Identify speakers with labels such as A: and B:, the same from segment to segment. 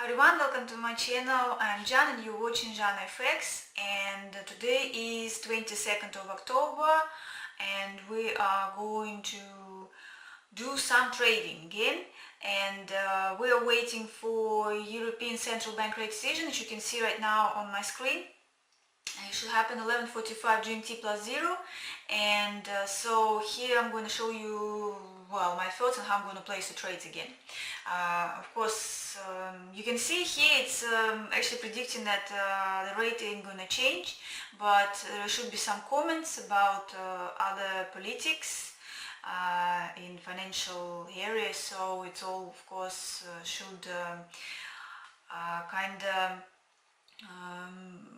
A: Hi everyone, welcome to my channel. I'm Jan and you're watching Jan FX, and today is 22nd of October and we are going to do some trading again, and we are waiting for European Central Bank rate decision, as you can see right now on my screen. It should happen 11:45 GMT plus 0, and so here I'm going to show you my thoughts on how I'm going to place the trades again. Of course, you can see here it's actually predicting that the rate ain't going to change, but there should be some comments about other politics in financial area, so it's all, of course, should kind of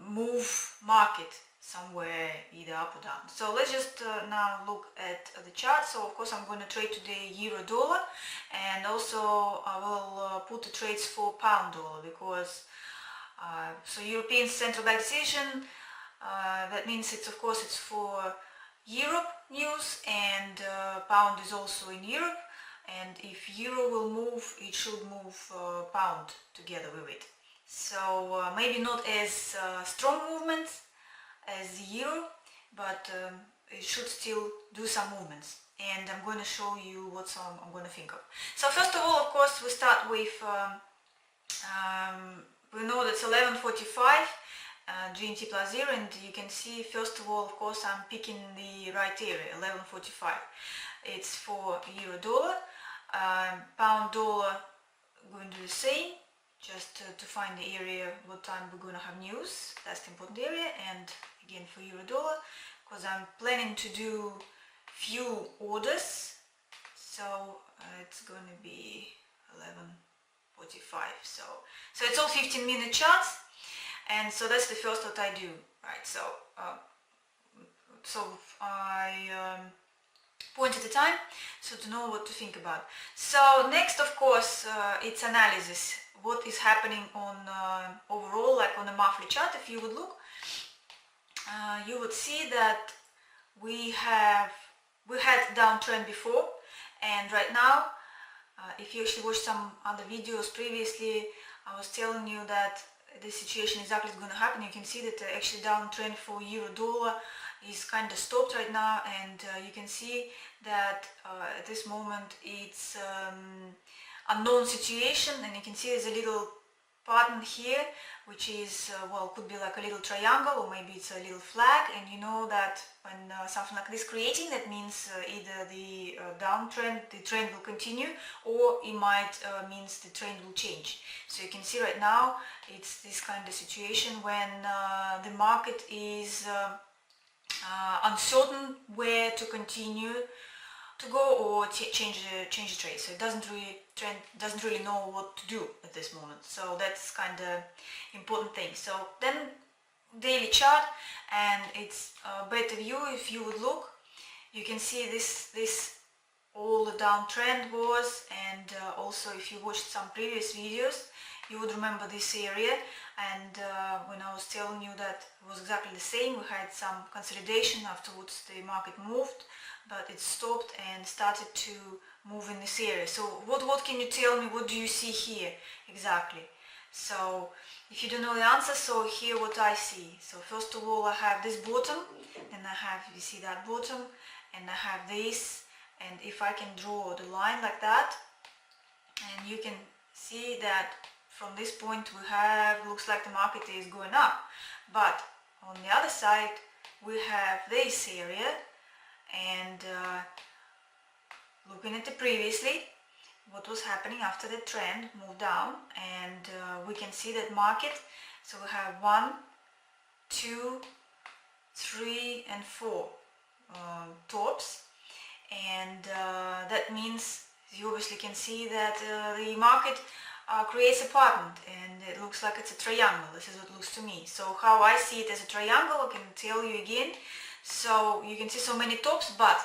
A: move market somewhere either up or down. So let's just now look at the chart. So of course I'm going to trade today euro dollar, and also I will put the trades for pound dollar, because so European Central Bank decision, that means it's, of course, it's for Europe news, and pound is also in Europe, and if euro will move, it should move pound together with it. So maybe not as strong movements as the euro, but it should still do some movements, and I'm going to show you what I'm going to think of. So first of all, of course, we start with, we know that's 11:45 GMT plus 0, and you can see, first of all, of course, I'm picking the right area, 11:45. It's for euro dollar. Pound dollar, going to do the same, just to find the area what time we're going to have news. That's the important area. And again for euro dollar, because I'm planning to do few orders, so it's going to be 11:45. So it's all 15-minute charts, and so that's the first what I do, right? So I point at a time, so to know what to think about. So next, of course, it's analysis. What is happening on overall, like on a monthly chart. If you would look, you would see that we had downtrend before, and right now, if you actually watched some other videos previously, I was telling you that this situation exactly is going to happen. You can see that actually downtrend for euro dollar is kind of stopped right now, and you can see that at this moment it's unknown situation, and you can see there's a little pattern here, which is could be like a little triangle, or maybe it's a little flag, and you know that when something like this creating, that means either the downtrend, the trend will continue, or it might means the trend will change. So you can see right now it's this kind of situation when the market is uncertain where to continue to go or change the trade. So it doesn't really know what to do at this moment. So that's kind of important thing. So then daily chart, and it's a better view. If you would look, you can see this all the downtrend was, and also if you watched some previous videos, you would remember this area, and when I was telling you that it was exactly the same. We had some consolidation, afterwards the market moved, but it stopped and started to move in this area. So what can you tell me, what do you see here exactly? So if you don't know the answer, so here what I see. So first of all, I have this bottom, then I have, you see that bottom, and I have this, and if I can draw the line like that, and you can see that from this point we have, looks like the market is going up, but on the other side we have this area, and looking at it previously, what was happening after the trend moved down, and we can see that market, so we have 1, 2, 3 and 4 tops, and that means you obviously can see that the market creates a pattern, and it looks like it's a triangle. This is what it looks to me. So how I see it as a triangle, I can tell you again. So you can see so many tops, but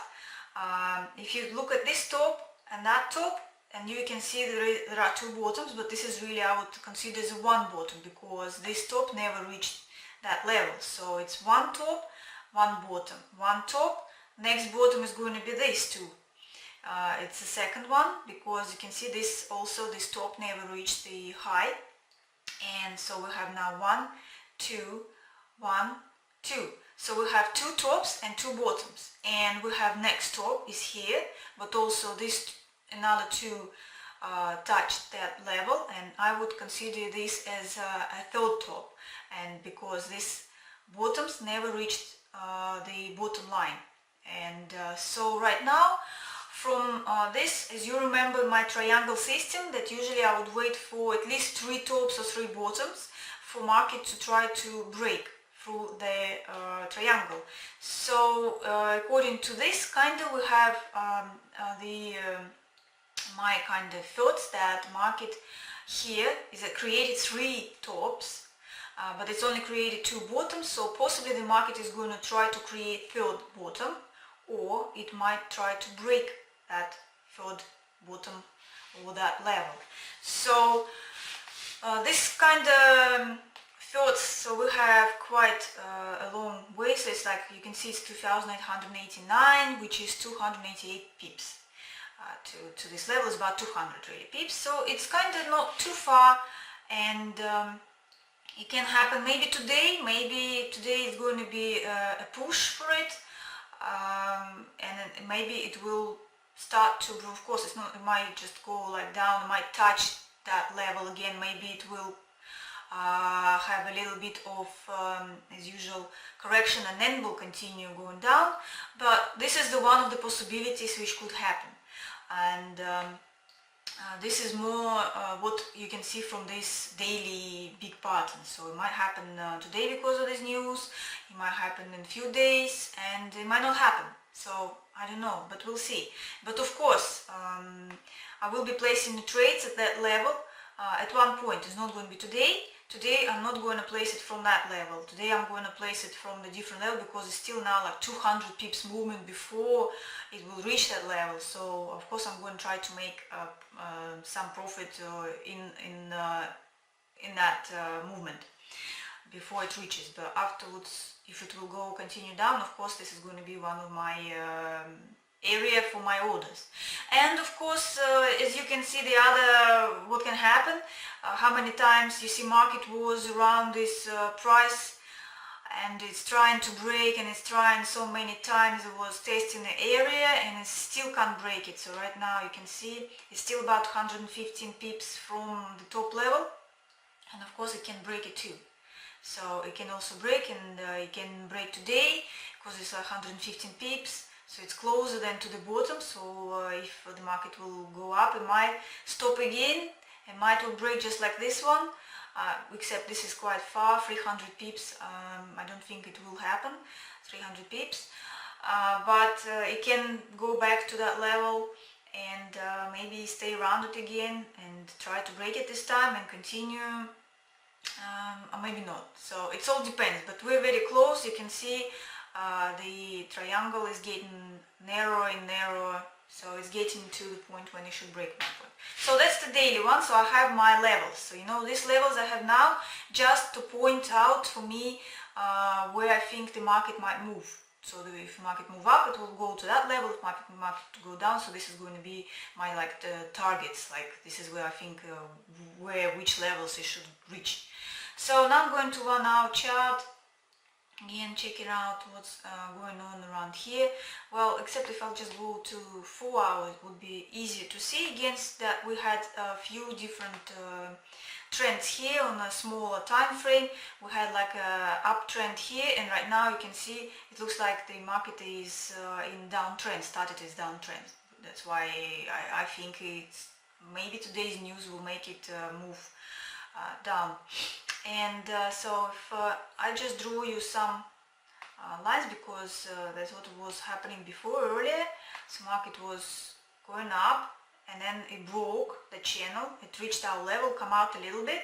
A: if you look at this top and that top, and you can see there are two bottoms, but this is really, I would consider as one bottom, because this top never reached that level. So it's one top, one bottom, one top, next bottom is going to be this two. It's the second one, because you can see this also, this top never reached the high, And so we have now 1, 2, 1, 2. So we have 2 tops and 2 bottoms, and we have next top is here, but also this another 2 touched that level, and I would consider this as a third top, and because these bottoms never reached the bottom line. And so right now from this, as you remember my triangle system, that usually I would wait for at least 3 tops or 3 bottoms for market to try to break through the triangle. So according to this, kind of we have my kind of thoughts that market here is created 3 tops, but it's only created 2 bottoms, so possibly the market is going to try to create third bottom, or it might try to break that third bottom or that level. So this kind of thoughts, so we have quite a long way, so it's like you can see it's 2889, which is 288 pips. To this level is about 200 really pips, so it's kind of not too far, and it can happen maybe today is going to be a push for it, and maybe it will start to, of course it's not, it might just go like down, it might touch that level again, maybe it will have a little bit of as usual correction, and then will continue going down, but this is the one of the possibilities which could happen. And this is more what you can see from this daily big pattern. So it might happen today because of this news, it might happen in a few days, and it might not happen. So I don't know, but we'll see. But of course, I will be placing the trades at that level at one point. It's not going to be today. Today I'm not going to place it from that level. Today I'm going to place it from the different level, because it's still now like 200 pips movement before it will reach that level. So of course I'm going to try to make some profit in that movement before it reaches. But afterwards, if it will go continue down, of course this is going to be one of my area for my orders. And of course, as you can see, the other what can happen, how many times you see market was around this price, and it's trying to break, and it's trying so many times, it was testing the area and it still can't break it. So right now you can see it's still about 115 pips from the top level, and of course it can break it too. So it can also break, and it can break today because it's 115 pips. So it's closer than to the bottom, so if the market will go up, it might stop again, it might will break just like this one, except this is quite far, 300 pips, I don't think it will happen, 300 pips, but it can go back to that level and maybe stay around it again and try to break it this time and continue, or maybe not. So it all depends, but we're very close. You can see the triangle is getting narrower and narrower, so it's getting to the point when it should break my point. So that's the daily one. So I have my levels. So you know, these levels I have now just to point out for me where I think the market might move. So if the market move up, it will go to that level. If market to go down, so this is going to be my the targets. Like this is where I think which levels it should reach. So now I'm going to 1 hour chart. Again, check it out what's going on around here. Well, except if I'll just go to 4 hours, it would be easier to see. Against that, we had a few different trends here on a smaller time frame. We had like a uptrend here, and right now you can see it looks like the market is in downtrend, started as downtrend. That's why I think it's maybe today's news will make it move down. And so if I just drew you some lines, because that's what was happening before earlier. So market was going up, and then it broke the channel, it reached our level, come out a little bit,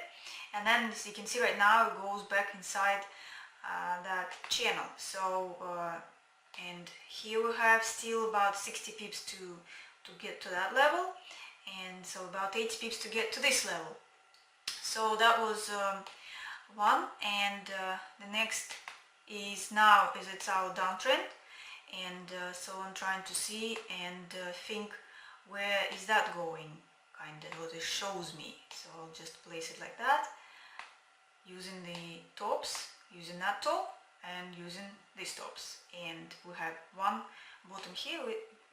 A: and then as you can see right now it goes back inside that channel. So and here we have still about 60 pips to get to that level, and so about 80 pips to get to this level. So that was one, and the next is now it's our downtrend, and so I'm trying to see and think where is that going, kind of what it shows me. So I'll just place it like that, using the tops, using that top and using these tops, and we have one bottom here.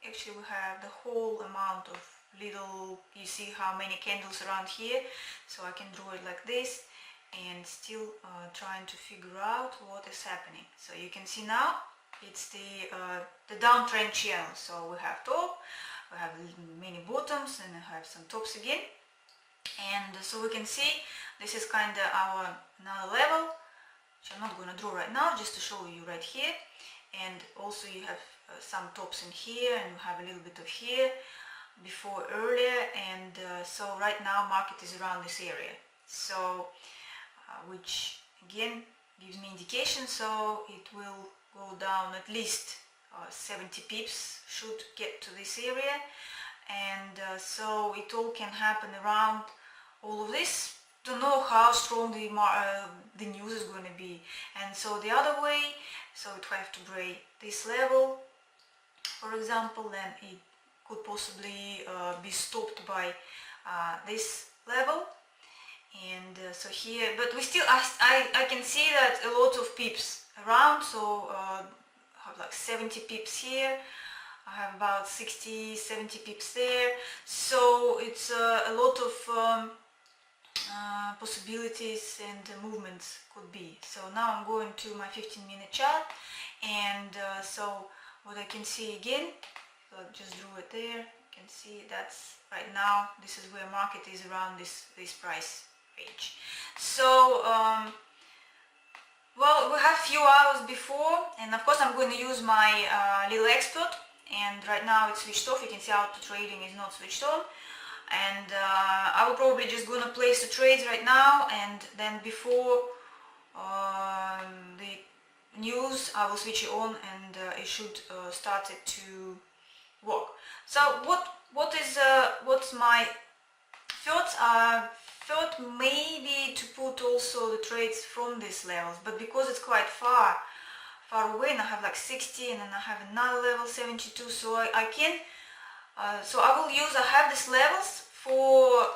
A: Actually we have the whole amount of little, you see how many candles around here, so I can draw it like this and still trying to figure out what is happening. So you can see now it's the downtrend channel. So we have top, we have many bottoms, and I have some tops again. And so we can see this is kind of our another level, which I'm not going to draw right now, just to show you right here. And also you have some tops in here, and you have a little bit of here before earlier, and so right now market is around this area, so which again gives me indication, so it will go down at least 70 pips, should get to this area, and so it all can happen around all of this. Don't know how strong the news is going to be, and so the other way, so it will have to break this level, for example, then it could possibly be stopped by this level. And so here, but we still, I can see that a lot of pips around, so I have like 70 pips here, I have about 60-70 pips there, so it's a lot of possibilities and movements could be. So now I'm going to my 15-minute chart, and so what I can see again, so I just drew it there, you can see that's right now, this is where market is around this price range. So well, we have few hours before, and of course I'm going to use my little expert, and right now it's switched off. You can see auto trading is not switched on, and I will probably just gonna place the trades right now, and then before the news I will switch it on, and it should start it to work. So what's my thoughts? Thought maybe to put also the trades from these levels, but because it's quite far away, and I have like 60, and then I have another level 72, so I can so I have these levels for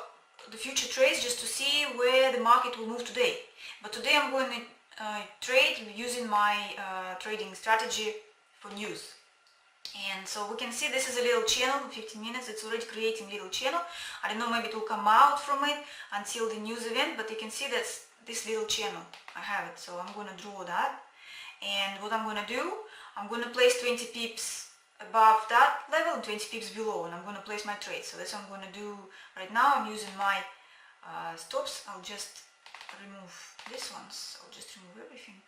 A: the future trades, just to see where the market will move today. But today I'm going to trade using my trading strategy for news. And so we can see this is a little channel, 15 minutes, it's already creating little channel. I don't know, maybe it will come out from it until the news event, but you can see that's this little channel, I have it. So I'm going to draw that, and what I'm going to do, I'm going to place 20 pips above that level and 20 pips below, and I'm going to place my trade. So that's what I'm going to do right now. I'm using my stops. I'll just remove this one, so I'll just remove everything.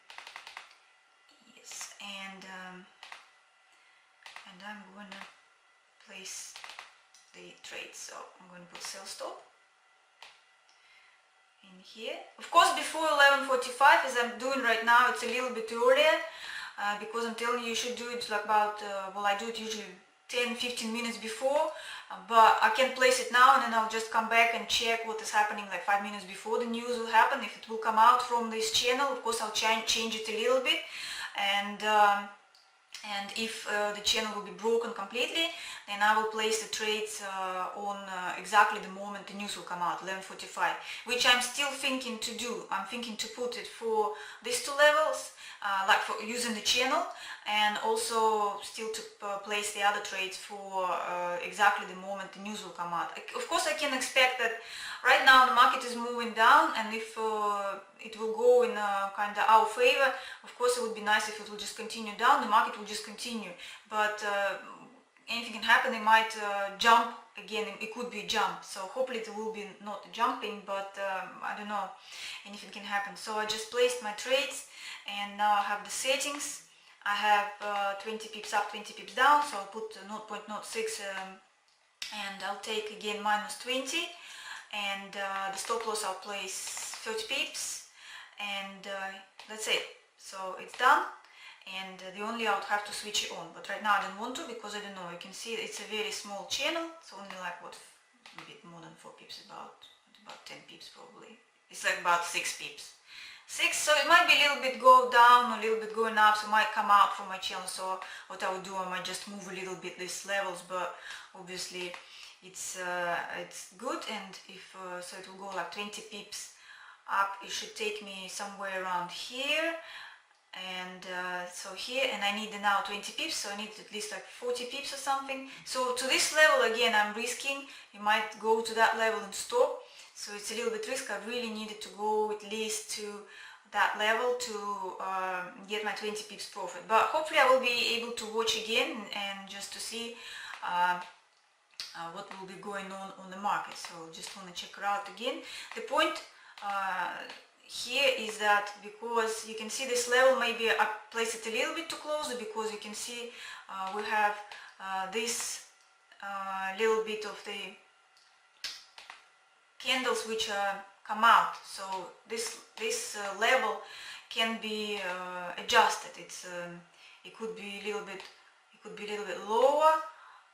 A: Yes, and I'm going to place the trade. So I'm going to put sell stop in here. Of course, before 11:45, as I'm doing right now, it's a little bit earlier, because I'm telling you, you should do it like about, well, I do it usually 10-15 minutes before, but I can place it now, and then I'll just come back and check what is happening like 5 minutes before the news will happen. If it will come out from this channel, of course I'll change it a little bit, and if the channel will be broken completely, then I will place the trades on exactly the moment the news will come out, 11:45, which I'm still thinking to do. I'm thinking to put it for these two levels, like for using the channel, and also still to place the other trades for exactly the moment the news will come out. Of course I can expect that right now the market is moving down, and if it will go in kind of our favor, of course it would be nice if it will just continue down, the market will just continue, but anything can happen. It might jump again, it could be a jump, so hopefully it will be not jumping, but I don't know, anything can happen. So I just placed my trades, and now I have the settings. I have 20 pips up, 20 pips down, so I'll put 0.06, and I'll take again -20, and the stop loss I'll place 30 pips, and that's it. So it's done, and the only I would have to switch it on, but right now I don't want to, because I don't know, you can see it's a very small channel. It's only like what, a bit more than 4 pips, about 10 pips probably. It's like about 6 pips. 6, so it might be a little bit go down, a little bit going up, so it might come out from my channel. So what I would do, I might just move a little bit these levels, but obviously it's good, and if so it will go like 20 pips up, it should take me somewhere around here, and so here, and I need now 20 pips, so I need at least like 40 pips or something. So to this level again I'm risking, you might go to that level and stop, so it's a little bit risky. I really needed to go at least to that level to get my 20 pips profit, but hopefully I will be able to watch again and just to see what will be going on the market. So just want to check it out again. The point here is that because you can see this level, maybe I place it a little bit too close, because you can see we have this little bit of the candles which come out. So this level can be adjusted. It could be a little bit lower,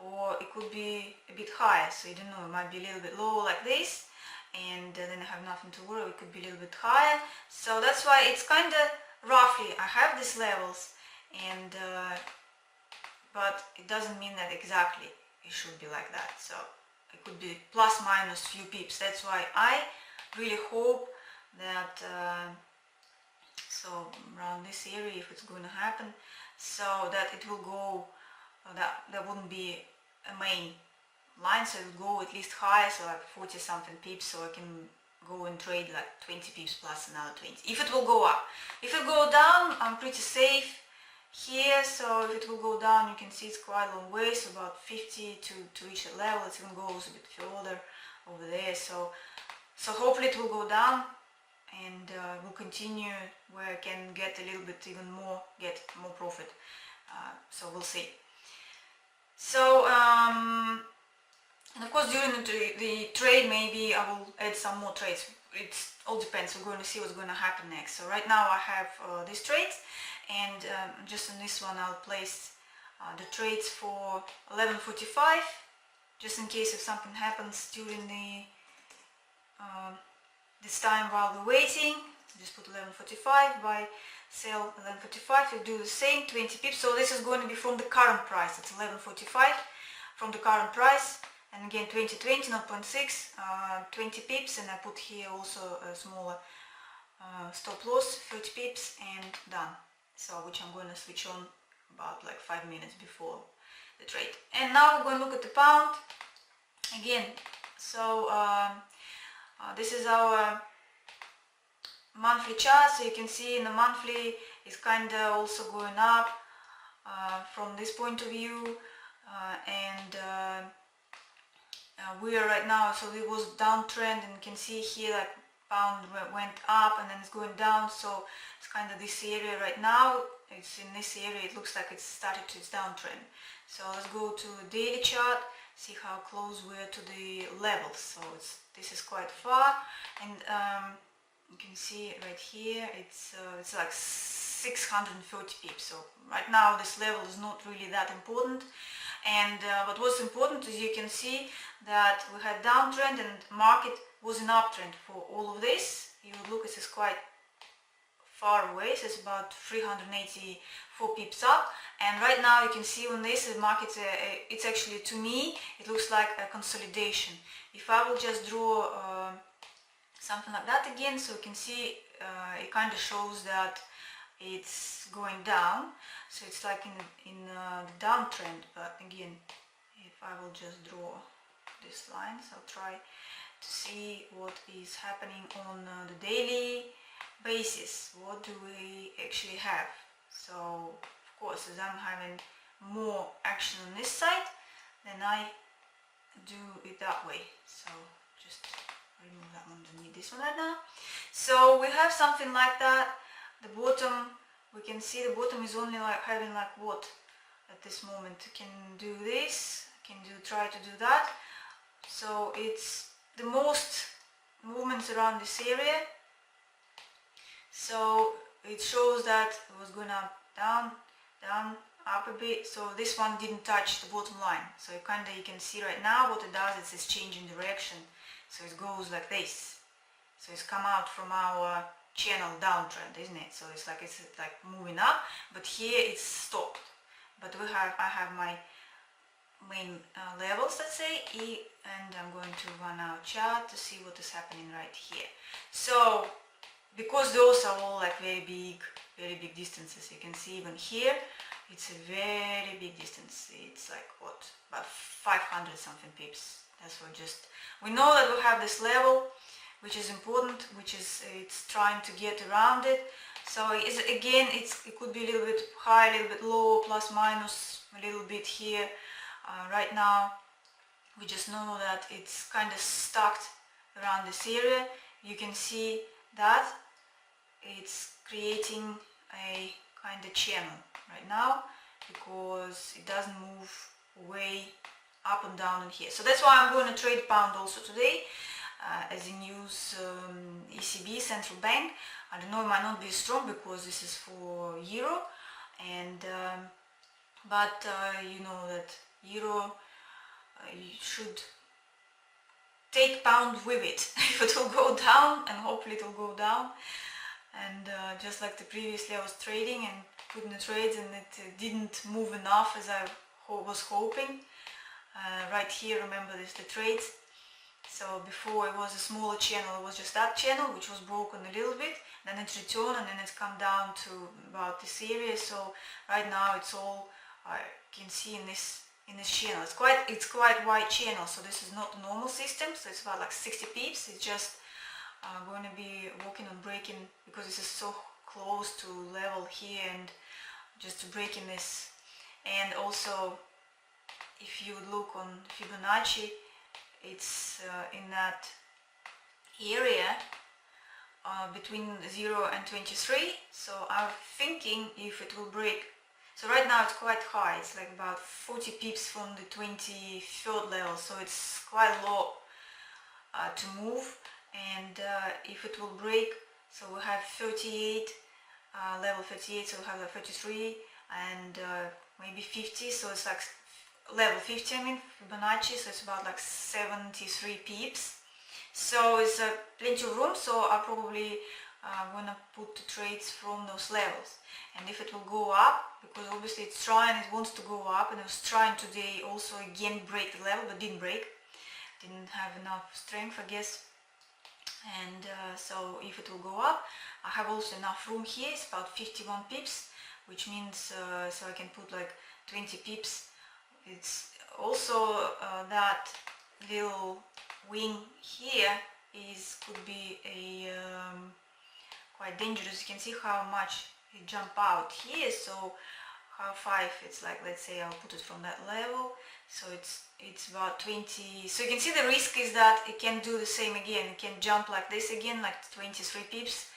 A: or it could be a bit higher. So you don't know, it might be a little bit lower like this, and then I have nothing to worry. It could be a little bit higher. So that's why it's kind of roughly I have these levels, and but it doesn't mean that exactly it should be like that. So it could be plus minus few pips. That's why I really hope that so around this area, if it's going to happen, so that it will go, that there wouldn't be a main line, so it will go at least higher, so like 40 something pips, so I can go and trade like 20 pips plus another 20, if it will go up. If it go down, I'm pretty safe here. So if it will go down, you can see it's quite a long way, so about 50 to reach a level. It even goes a bit further over there, so hopefully it will go down, and will continue where I can get a little bit even more, get more profit. So we'll see. So and of course during the trade, maybe I will add some more trades. It all depends. We're going to see what's going to happen next. So right now I have these trades, and just on this one I'll place the trades for 11:45, just in case if something happens during the this time while we're waiting. So just put 11:45, buy, sell 11:45. You do the same, 20 pips. So this is going to be from the current price. It's 11:45 from the current price, and again 2020 0.6, 20 pips, and I put here also a smaller stop loss, 30 pips, and done. So which I'm going to switch on about like 5 minutes before the trade. And now we're going to look at the pound again. So this is our monthly chart. So you can see in the monthly it's kind of also going up from this point of view, and we are right now, so it was downtrend, and you can see here like pound went up and then it's going down. So it's kind of this area right now. It's in this area. It looks like it's started to its downtrend. So let's go to the daily chart, see how close we're to the levels. So this is quite far, and you can see right here it's like 630 pips. So right now this level is not really that important, and but what's important is you can see that we had downtrend and market was an uptrend for all of this. You look, it is quite far away, so it's about 384 pips up, and right now you can see on this the market, it's actually, to me it looks like a consolidation. If I will just draw something like that again, so you can see it kind of shows that it's going down, so it's like in the downtrend. But again, if I will just draw this line, so I'll try to see what is happening on the daily basis. What do we actually have? So of course, as I'm having more action on this side, then I do it that way. So just remove that one, don't need this one right now. So we have something like that. The bottom, we can see the bottom is only like having like what at this moment. Can do this, can try to do that. So it's the most movements around this area. So it shows that it was going up, down, down, up a bit. So this one didn't touch the bottom line. So you can see right now what it does is it's changing direction. So it goes like this. So it's come out from our channel downtrend, isn't it? So it's like moving up, but here it's stopped. But I have my main levels, let's say, and I'm going to run our chart to see what is happening right here. So because those are all like very big distances. You can see even here it's a very big distance. It's like what, about 500 something pips. That's what just, we know that we have this level which is important, which is it's trying to get around it. So again, it could be a little bit high, a little bit low, plus minus a little bit here. Right now we just know that it's kind of stuck around this area. You can see that it's creating a kind of channel right now because it doesn't move way up and down in here. So that's why I'm going to trade pound also today, as in use ECB, central bank. I don't know, it might not be strong because this is for euro, and but you know that euro you should take pound with it. If it will go down, and hopefully it will go down, and just like the previously I was trading and putting the trades and it didn't move enough as I was hoping. Right here, remember this, the trades. So before it was a smaller channel, it was just that channel which was broken a little bit, then it's returned and then it's come down to about this area. So right now it's all I can see in this channel. It's quite wide channel, so this is not a normal system, so it's about like 60 pips. It's just going to be working on breaking, because this is so close to level here, and just to break in this. And also if you look on Fibonacci, it's in that area between 0 and 23. So I'm thinking if it will break. So right now it's quite high, it's like about 40 pips from the 23rd level, so it's quite low to move. And if it will break, so we have 38, level 38, so we have like 33 and maybe 50, so it's like level 50, I mean, Fibonacci, so it's about like 73 pips. So it's plenty of room, so I probably gonna put the trades from those levels. And if it will go up, because obviously it's trying, it wants to go up, and it was trying today also again break the level, but didn't break, didn't have enough strength, I guess. And so if it will go up, I have also enough room here. It's about 51 pips, which means so I can put like 20 pips. It's also that little wing here could be a quite dangerous. You can see how much it jump out here. So how 5, it's like, let's say I'll put it from that level, so it's about 20. So you can see the risk is that it can do the same again. It can jump like this again, like 23 pips.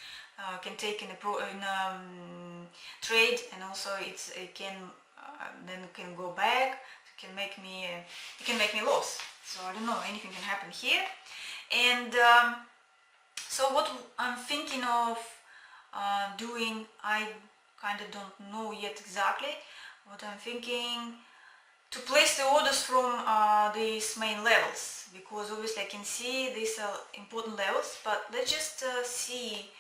A: Can take in a trade, and also it can then can go back. It can make me loss. So I don't know, anything can happen here. And so what I'm thinking of doing, I kind of don't know yet exactly. What I'm thinking, to place the orders from these main levels, because obviously I can see these are important levels, but let's just see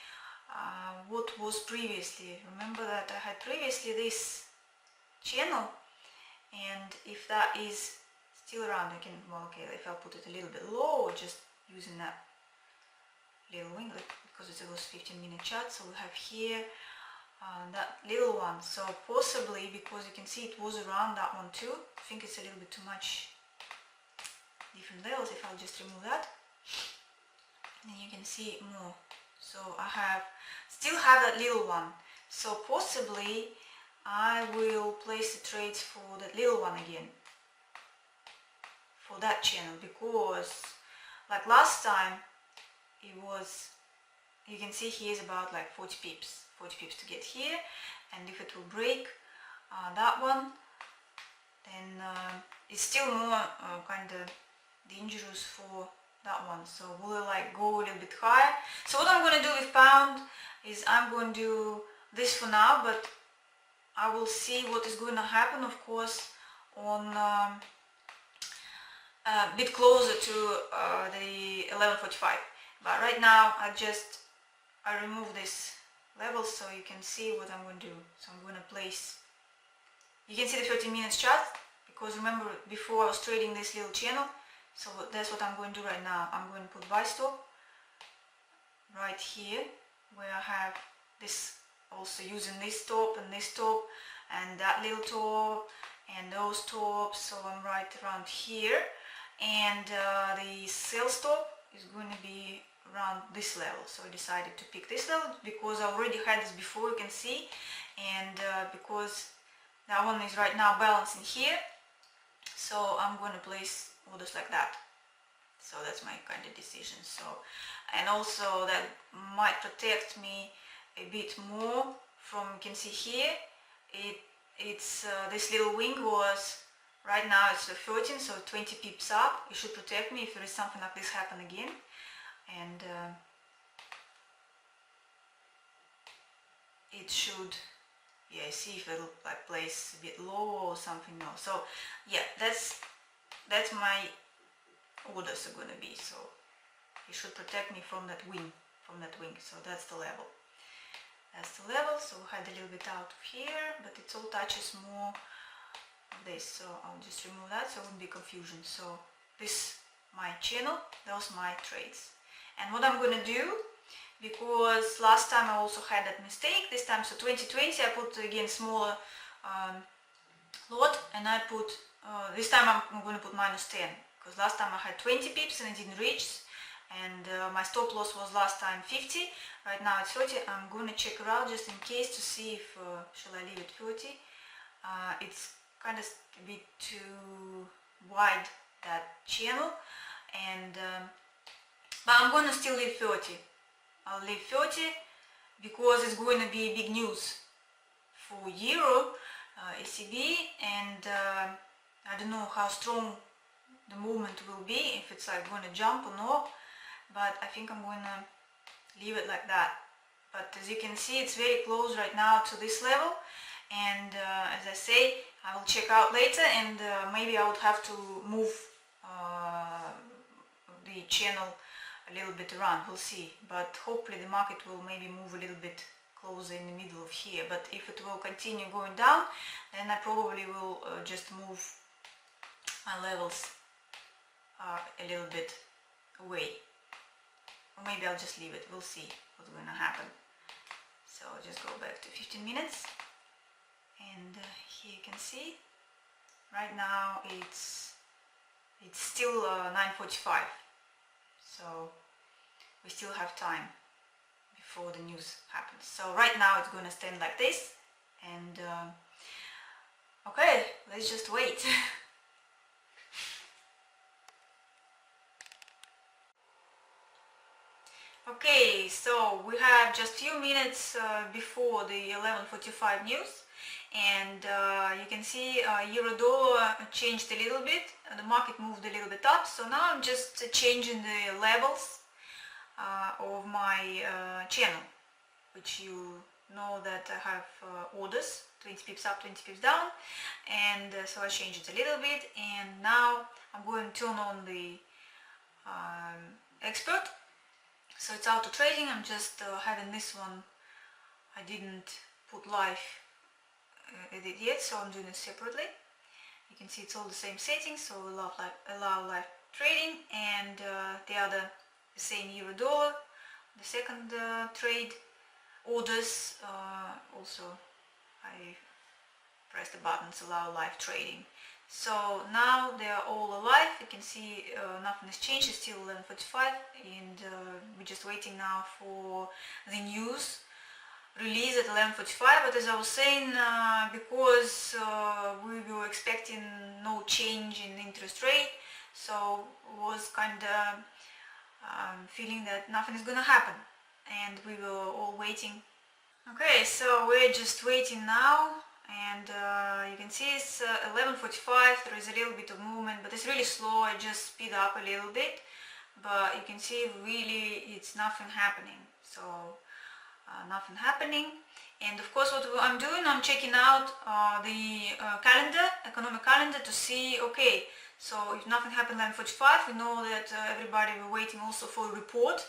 A: what was previously. Remember that I had previously this channel, and if that is still around, I can, well, okay, if I put it a little bit low, or just using that little winglet, because it was 15-minute chart. So we have here that little one, so possibly, because you can see it was around that one too. I think it's a little bit too much different levels. If I'll just remove that, then you can see more. So I still have that little one, so possibly I will place the trades for that little one again, for that channel, because like last time it was, you can see here is about like 40 pips to get here, and if it will break that one, then it's still more kind of dangerous for that one. So will it like go a little bit higher? So what I'm going to do with pound is I'm going to do this for now, but I will see what is going to happen, of course, on a bit closer to the 11:45. But right now I remove this level so you can see what I'm going to do. So I'm going to place, you can see the 30 minutes chart, because remember before I was trading this little channel. So that's what I'm going to do right now. I'm going to put buy stop right here, where I have this, also using this top and this top and that little top and those tops, so I'm right around here, and the sell stop is going to be around this level. So I decided to pick this level because I already had this before, you can see, and because that one is right now balancing here, so I'm going to place orders like that. So that's my kind of decision. So, and also that might protect me a bit more from, you can see here, it's this little wing was, right now it's 13, so 20 pips up. It should protect me if there is something like this happen again. And it should, yeah, see if it'll like place a bit lower or something. No, so yeah, that's my orders are going to be. So it should protect me from that wing, so that's the level. That's the level. So we had a little bit out of here, but it all touches more of this, so I'll just remove that so it won't be confusion. So this my channel, those my trades. And what I'm gonna do, because last time I also had that mistake, this time, so 2020 I put again smaller lot, and I put this time I'm going to put -10, because last time I had 20 pips and it didn't reach, and my stop loss was last time 50. Right now it's 30. I'm going to check it out just in case to see if shall I leave it 30. It's kind of a bit too wide, that channel, and but I'm going to still leave 30. I'll leave 30 because it's going to be big news for Euro, ECB, and I don't know how strong the movement will be, if it's like going to jump or not, but I think I'm going to leave it like that. But as you can see, it's very close right now to this level, and as I say, I will check out later, and maybe I would have to move the channel a little bit around, we'll see, but hopefully the market will maybe move a little bit closer in the middle of here. But if it will continue going down, then I probably will just move my levels a little bit away, or maybe I'll just leave it. We'll see what's going to happen. So I'll just go back to 15 minutes, and here you can see right now it's still 9:45, so we still have time before the news happens. So right now it's going to stand like this, and okay, let's just wait. Okay, so we have just few minutes before the 11:45 news, and you can see euro dollar changed a little bit, the market moved a little bit up, so now I'm just changing the levels of my channel, which you know that I have orders 20 pips up, 20 pips down, and so I changed it a little bit, and now I'm going to turn on the expert. So it's auto trading. I'm just having this one, I didn't put live edit yet, so I'm doing it separately. You can see it's all the same settings, so allow live trading, and the other, the same euro dollar, the second trade orders, also I press the buttons allow live trading. So now they are all alive. You can see nothing has changed. It's still 11:45, and we're just waiting now for the news release at 11:45. But as I was saying, because we were expecting no change in interest rate, so was kind of feeling that nothing is going to happen, and we were all waiting. Okay, so we're just waiting now, and you can see it's 11:45. There is a little bit of movement, but it's really slow. I just speed up a little bit, but you can see really it's nothing happening. So nothing happening, and of course what I'm doing, I'm checking out the calendar, economic calendar, to see, okay, so if nothing happened at 11:45, we know that everybody were waiting also for a report,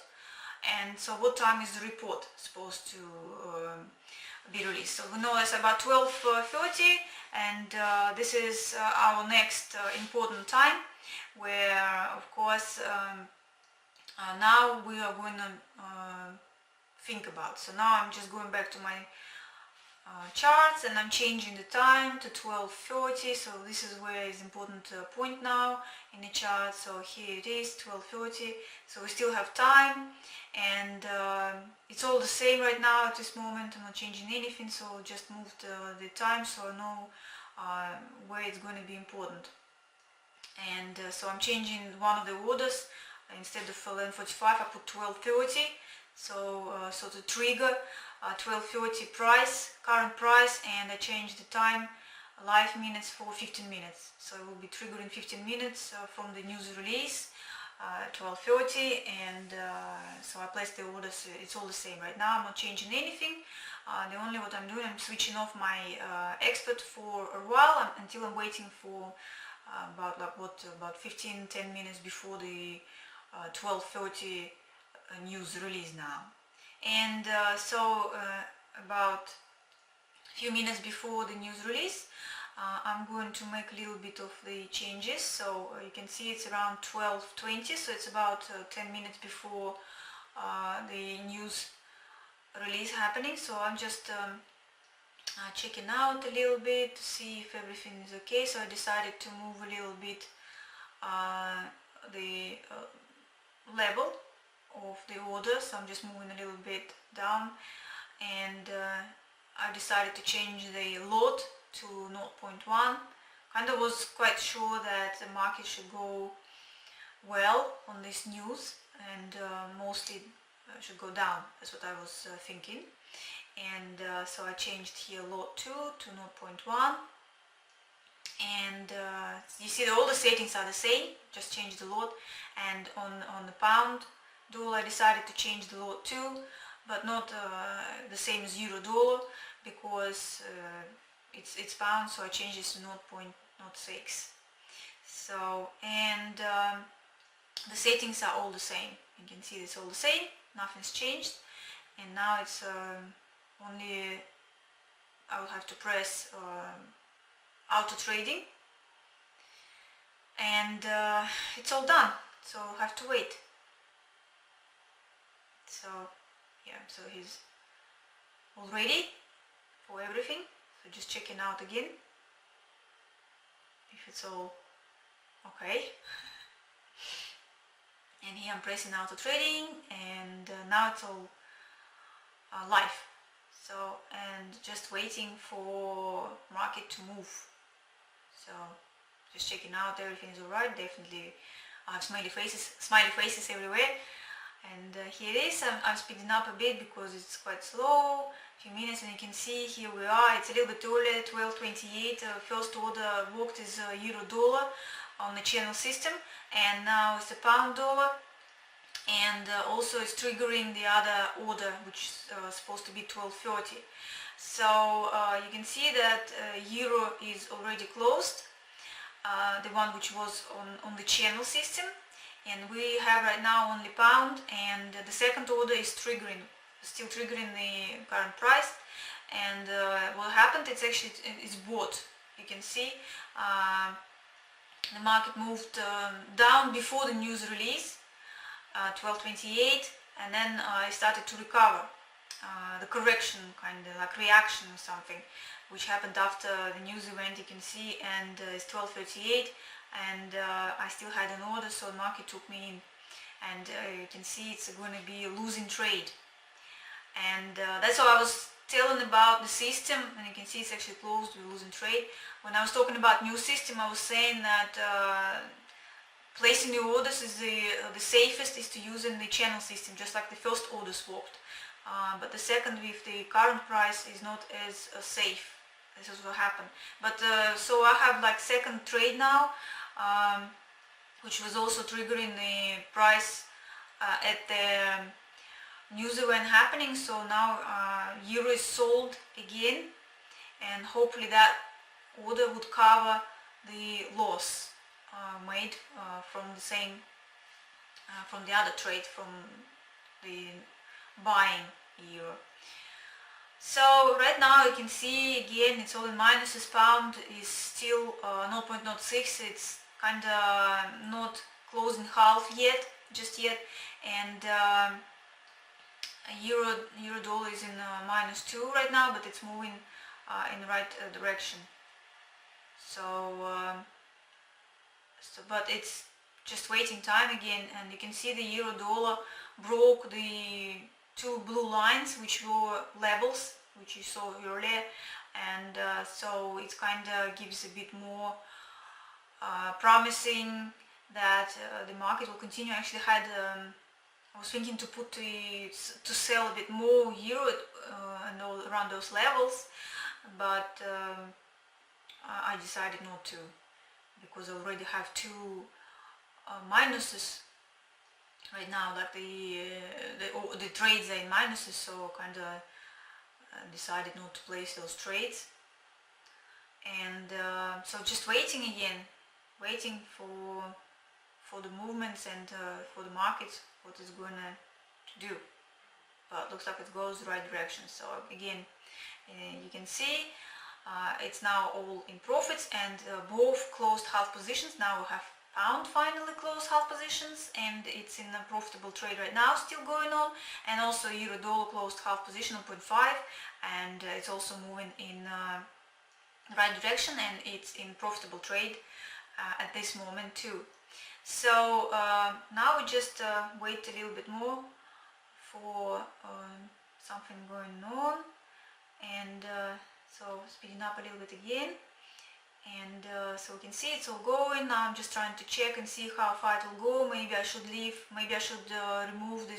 A: and so what time is the report supposed to be released? So we know it's about 12:30, and this is our next important time, where of course now we are going to think about. So now I'm just going back to my charts, and I'm changing the time to 12:30. So this is where is important point now in the chart. So here it is, 12:30. So we still have time, and it's all the same right now at this moment. I'm not changing anything, so just moved the time so I know where it's going to be important. And so I'm changing one of the orders. Instead of 11:45 I put 12:30. So to trigger 12:30 price, current price, and I changed the time live minutes for 15 minutes. So it will be triggering 15 minutes from the news release 12:30, and so I placed the orders. It's all the same right now. I'm not changing anything. The only what I'm doing, I'm switching off my expert for a while until I'm waiting for about 15-10 minutes before the 12:30 news release now. And about a few minutes before the news release, I'm going to make a little bit of the changes. So you can see it's around 12:20, so it's about 10 minutes before the news release happening. So I'm just checking out a little bit to see if everything is okay. So I decided to move a little bit the level of the order, so I'm just moving a little bit down, and I decided to change the lot to 0.1. Kind of was quite sure that the market should go well on this news, and mostly should go down. That's what I was thinking. And so I changed here lot 2 to 0.1, and you see that all the settings are the same, just change the lot. And on the pound dollar I decided to change the lot too, but not the same as euro dollar, because it's pound, so I changed this to 0.06. So, and the settings are all the same. You can see it's all the same, nothing's changed. And now it's only I will have to press auto trading, and it's all done, so I'll have to wait. So yeah, so he's all ready for everything. So just checking out again if it's all okay. And here I'm pressing auto trading, and now it's all live. So, and just waiting for market to move. So just checking out everything is alright. Definitely I have smiley faces everywhere. And here it is. I'm speeding up a bit because it's quite slow. A few minutes, and you can see here we are. It's a little bit earlier, 12:28. First order worked is euro dollar on the channel system, and now it's the pound dollar. And also it's triggering the other order, which is supposed to be 12:30. So you can see that euro is already closed, the one which was on the channel system, and we have right now only pound, and the second order is still triggering the current price. And what happened, it's bought. You can see the market moved down before the news release, 12:28, and then it started to recover. The correction, kind of like reaction or something, which happened after the news event, you can see. And it's 12:38, and I still had an order, so the market took me in, and you can see it's going to be a losing trade. And that's what I was telling about the system, and you can see it's actually closed with losing trade. When I was talking about new system, I was saying that placing the orders is the safest is to use in the channel system, just like the first orders worked. But the second, with the current price, is not as safe. This is what happened. But so I have like second trade now, which was also triggering the price at the news event happening. So now euro is sold again, and hopefully that order would cover the loss made from the other trade, from the buying euro. So right now you can see again it's all in minuses. Pound is still 0.06. It's kind of not closing half just yet, and Euro dollar is in -2 right now, but it's moving in the right direction. So, but it's just waiting time again, and you can see the euro dollar broke the two blue lines, which were levels, which you saw earlier, and so it kind of gives a bit more promising that the market will continue. Actually, I was thinking to sell a bit more euro and all around those levels, but I decided not to, because I already have two minuses right now, like the trades are in minuses, so kind of decided not to place those trades. And so just waiting again, waiting for the movements and for the markets, what is gonna do. But looks like it goes the right direction. So again, you can see it's now all in profits, and both closed half positions. Now we have pound finally closed half positions, and it's in a profitable trade right now, still going on. And also euro dollar closed half position on 0.5, and it's also moving in the right direction, and it's in profitable trade at this moment too. So now we just wait a little bit more for something going on, and so speeding up a little bit again, and so we can see it's all going. Now I'm just trying to check and see how far it will go. Maybe I should leave, maybe I should remove the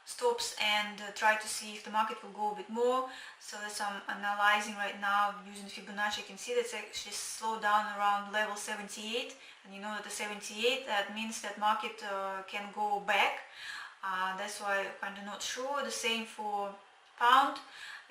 A: stops and try to see if the market will go a bit more. So that's I'm analyzing right now using Fibonacci. You can see that's actually slowed down around level 78, and you know that the 78, that means that market can go back. That's why I'm kind of not sure. The same for pound.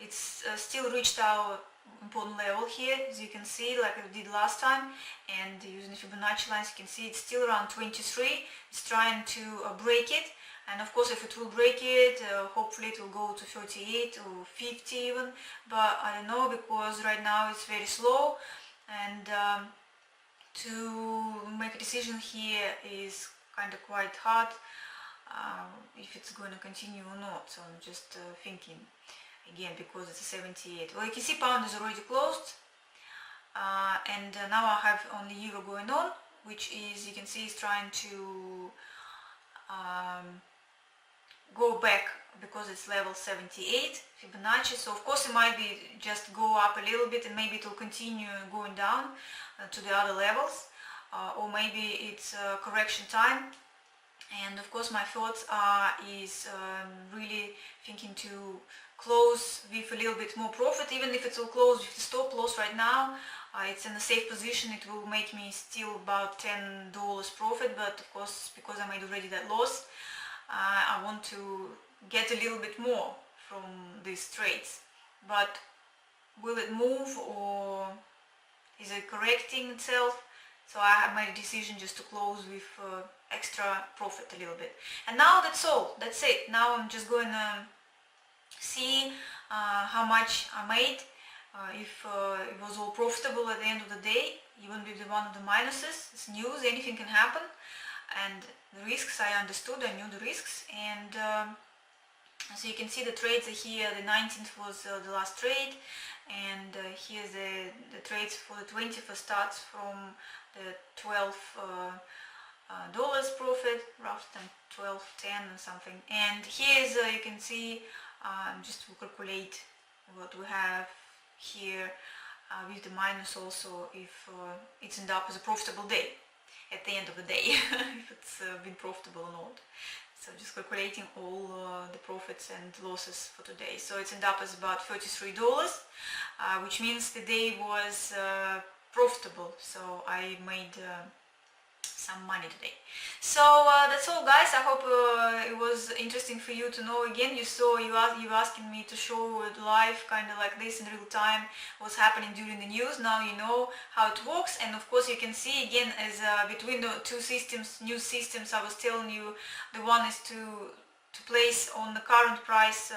A: It's still reached our important level here, as you can see, like I did last time, and using the Fibonacci lines you can see it's still around 23. It's trying to break it, and of course if it will break it, hopefully it will go to 38 or 50 even, but I don't know, because right now it's very slow, and to make a decision here is kind of quite hard, if it's going to continue or not. So I'm just thinking again, because it's a 78. Well, you can see pound is already closed, and now I have only euro going on, which is, you can see, is trying to go back because it's level 78 Fibonacci. So of course it might be just go up a little bit, and maybe it will continue going down to the other levels, or maybe it's correction time. And of course my thoughts is really thinking to close with a little bit more profit, even if it will close with the stop loss right now. It's in a safe position, it will make me still about $10 profit, but of course because I made already that loss, I want to get a little bit more from these trades. But will it move, or is it correcting itself? So I have made a decision just to close with extra profit a little bit. And now that's all, that's it. Now I'm just going to see how much I made, if it was all profitable at the end of the day, even with one of the minuses. It's news, anything can happen. And the risks, I understood, I knew the risks. And so you can see the trades are here. The 19th was the last trade, and here's the trades for the 20th starts from the $12 profit, roughly 12.10 or something. And here's you can see, just to calculate what we have here with the minus also, if it's ended up as a profitable day at the end of the day, if it's been profitable or not. So just calculating all the profits and losses for today. So it's ended up as about $33, which means the day was profitable. So I made some money today. So that's all, guys. I hope it was interesting for you to know. Again, you asking me to show it live, kind of like this in real time, what's happening during the news. Now you know how it works, and of course you can see again, as between the two systems, news systems, I was telling you, the one is to place on the current price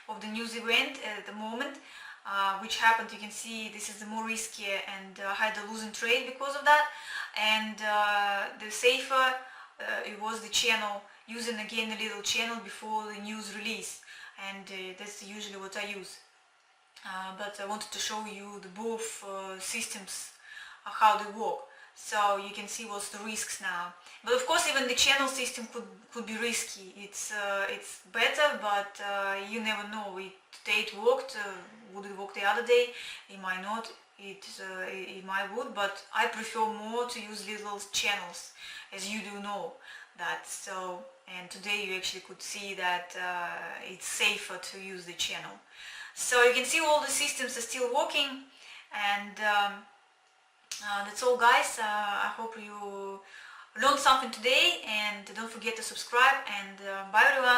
A: of the news event at the moment, which happened. You can see this is the more riskier, and I had a losing trade because of that. And the safer it was the channel using again a little channel before the news release, and that's usually what I use. But I wanted to show you the both systems, how they work, so you can see what's the risks now. But of course, even the channel system could be risky. It's better, but you never know. Today it worked. Would it work the other day? It might not. It might would, but I prefer more to use little channels, as you do know that. So, and today you actually could see that it's safer to use the channel. So you can see all the systems are still working, and that's all, guys. I hope you learned something today, and don't forget to subscribe, and bye everyone.